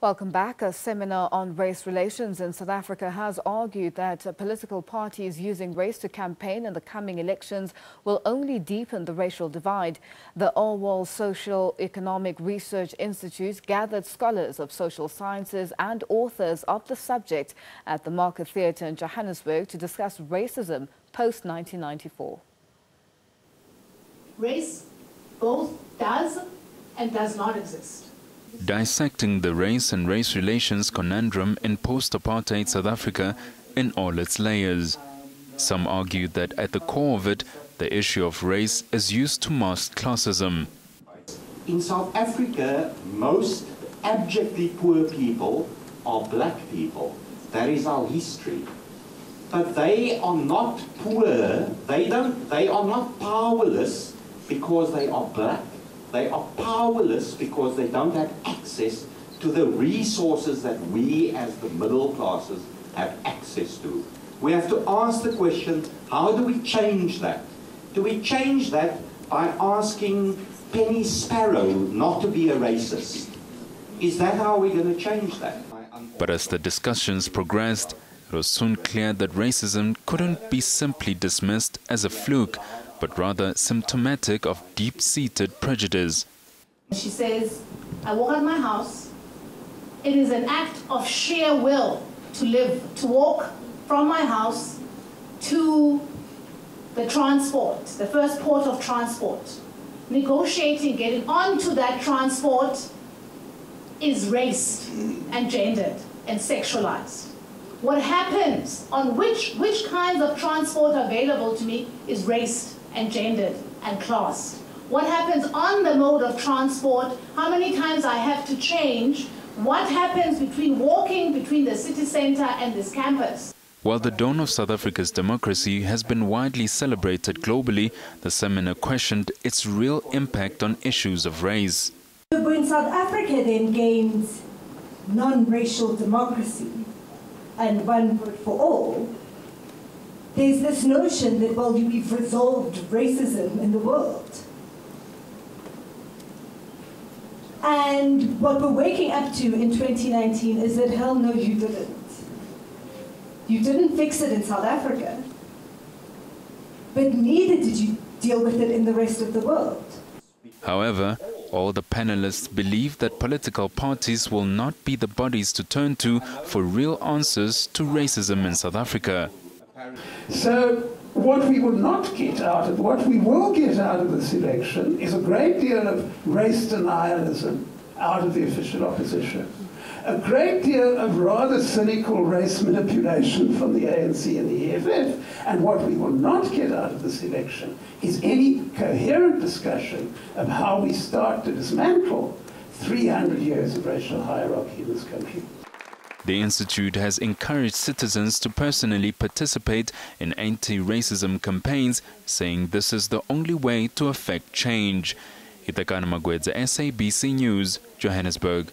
Welcome back. A seminar on race relations in South Africa has argued that political parties using race to campaign in the coming elections will only deepen the racial divide. The Auwal Socio-Economic Research Institute gathered scholars of social sciences and authors of the subject at the Market Theatre in Johannesburg to discuss racism post-1994. Race both does and does not exist. Dissecting the race and race relations conundrum in post-apartheid South Africa in all its layers. Some argued that at the core of it, the issue of race is used to mask classism. In South Africa, most abjectly poor people are black people. That is our history. But they are not poor, they are not powerless because they are black. They are powerless because they don't have access to the resources that we as the middle classes have access to. We have to ask the question, how do we change that? Do we change that by asking Penny Sparrow not to be a racist? Is that how we're going to change that? But as the discussions progressed, it was soon clear that racism couldn't be simply dismissed as a fluke, but rather symptomatic of deep-seated prejudice. She says, I walk out of my house. It is an act of sheer will to walk from my house to the transport, the first port of transport. Negotiating, getting onto that transport is raced and gendered and sexualized. What happens on which kinds of transport are available to me is raced and gendered and classed. What happens on the mode of transport, how many times I have to change, what happens between walking between the city center and this campus. While the dawn of South Africa's democracy has been widely celebrated globally, the seminar questioned its real impact on issues of race. When South Africa then gains non-racial democracy and one vote for all, there's this notion that, well, we've resolved racism in the world. And what we're waking up to in 2019 is that, hell no, you didn't. You didn't fix it in South Africa, but neither did you deal with it in the rest of the world. However, all the panelists believe that political parties will not be the bodies to turn to for real answers to racism in South Africa. So what we will not get out of, what we will get out of this election is a great deal of race denialism out of the official opposition. A great deal of rather cynical race manipulation from the ANC and the EFF. And what we will not get out of this election is any coherent discussion of how we start to dismantle 300 years of racial hierarchy in this country. The Institute has encouraged citizens to personally participate in anti-racism campaigns, saying this is the only way to effect change. Itakana Magwedza, SABC News, Johannesburg.